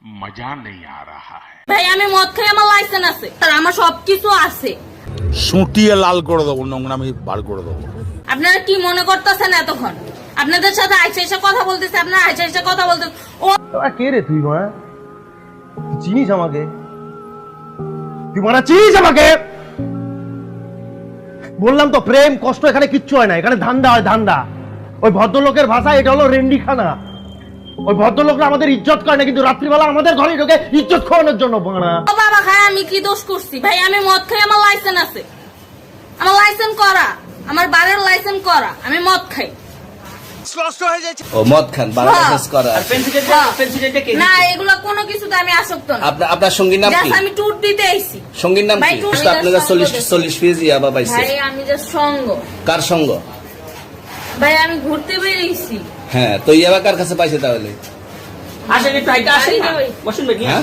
मजा नहीं आ रहा है। ভাই আমি মদ খাই, আমার লাইসেন্স আছে আর আমার সবকিছু আছে। সুটিয়ে লাল করে দেবো, নোংরামি বার করে দেবো। আপনারা কি মনে করতেছেন এতক্ষণ? আপনাদের সাথে আইসা এসে কথা বলতেছে, আপনারা আইসা এসে কথা বলতেছে। ও কে রে তুই মা? চিনিস আমাকে? তুই মারা চিনিস আমাকে? বললাম তো প্রেম কষ্ট এখানে কিচ্ছু হয় না, এখানে ধান্দা হয় ধান্দা। ওই ভদ্রলোকের ভাষা এটা হলো রেন্ডিখানা। ওই ভদ্রলোকরা আমাদের ইজ্জত করে না, কিন্তু রাত্রিবেলা আমাদের ঘরে ঢোকে ইজ্জত খাওয়ানোর জন্য। বাড়া ও বাবা খাই, আমি কি দোষ করছি? ভাই আমি মদ খাই, আমার লাইসেন্স আছে, আমার লাইসেন্স করা, আমার বারের লাইসেন্স করা, আমি মদ খাই। ও মদ খান, বারো লাইসেন্স করা। না এগুলো কোনো কিছুতে আমি আসক্ত না। আপনার সঙ্গীর নাম কি? আমি ট্যুর দিতে আইছি। সঙ্গীর নাম কি? আপনারা 40 পিস ইয়াবা পাইছে। ভাই আমি জাস্ট সঙ্গ। কার সঙ্গ? ভাই আমি ঘুরতে বেরিয়েছি। হ্যাঁ, তো ইয়াবা কার কাছে পাইছে তাহলে? হ্যাঁ?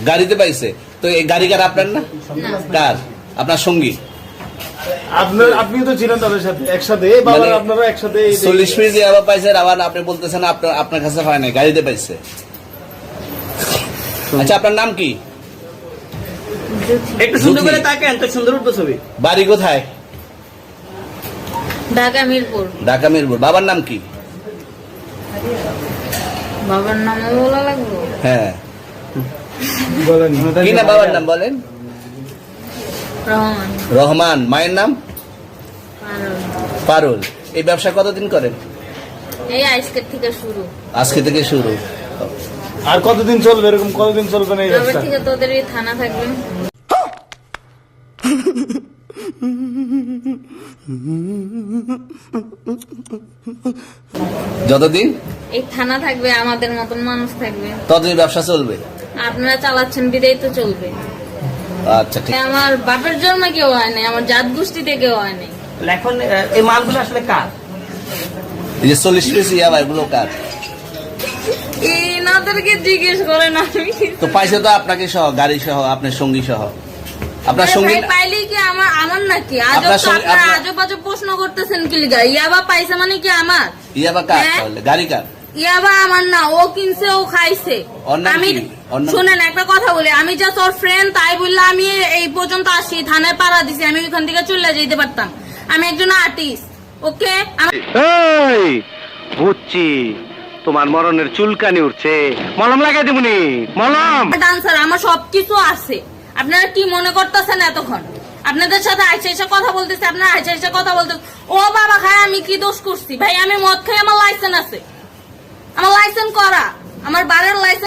গাড়িতে পাইছে। তো এই গাড়ি কার? আপনার না? কার? আপনার সঙ্গী? আপনি তো ছিলেন তাদের সাথে একসাথে, আপনারা একসাথে 40 পিস ইয়াবা পাইছে, আবার আপনি বলতেছেন আপনার কাছে হয় নাই, গাড়িতে পাইছে। আচ্ছা আপনার নাম কি? একটু সুন্দর করে তাকান তো, সুন্দর উঠবে ছবি। বাড়ি কোথায়? ঢাকা মিরপুর। ঢাকা মিরপুর। বাবার নাম কি? বাবার নাম বলা লাগবে? হ্যাঁ, বলেন কি না বাবার নাম বলেন? রহমান। রহমান। মায়ের নাম? পারুল। এই ব্যবসা কতদিন করেন? এই আজকের থেকে শুরু। আজকে থেকে শুরু। আর কতদিন চলবে এরকম? কতদিন চলবে না এই তবে ব্যবসা? থেকে তোদের এই থানা থাকবে। যতদিন এই থানা থাকবে, আমাদের মতন মানুষ থাকবে, ততদিন ব্যবসা চলবে। আপনারা চালাচ্ছেন বিদায় তো চলবে। আচ্ছা ঠিক। আমার বাপের জন্ম কেউ হয় নাই, আমার জাত গোষ্ঠীতে কেউ হয় নাই। এখন এই মালগুলো আসলে কার? এই যে 40 পিস ইয়াবা, এগুলো কার? এনাদেরকে জিজ্ঞেস করেন। আমি তো পাইছে তো আপনাকে সহ, গাড়ি সহ, আপনার সঙ্গী সহ। আপনার সঙ্গী পাইলে কি আমার নাকি? আজব আপনার তো সঙ্গে- আপনারা আপনার- আজব আজব প্রশ্ন করতেছেন কি লিগা? ইয়াবা পাইছে মানে কি আমার? ইয়াবা কার হ্যাঁ? তাহলে? গাড়ি কার? ইয়াবা আমার না, ও কিনছে, ও খাইছে। ওর নাম আমি কি? ওর নাম- শুনেন একটা কথা বলি, আমি জাস্ট ওর ফ্রেন্ড, তাই বললে আমি এই পর্যন্ত আসি, থানায় পাড়া দিছি, আমি ওইখান থেকে চলে যেতে পারতাম। আমি একজন আর্টিস্ট, ওকে? এই বুঝছি তোমার মরণের চুলকানি উঠছে, মলম লাগাই দিবনি। মলম ডান্সার, আমার সবকিছু আছে। আপনারা কি মনে করতেছেন এতক্ষণ? আপনাদের সাথে আইসা এসে কথা বলতেছে, আপনারা আইসা এসে কথা বলতেছে। ও বাবা খাই, আমি কি দোষ করছি? ভাই আমি মদ খাই, আমার লাইসেন্স আছে, আমার লাইসেন্স করা, আমার বারের লাইসেন্স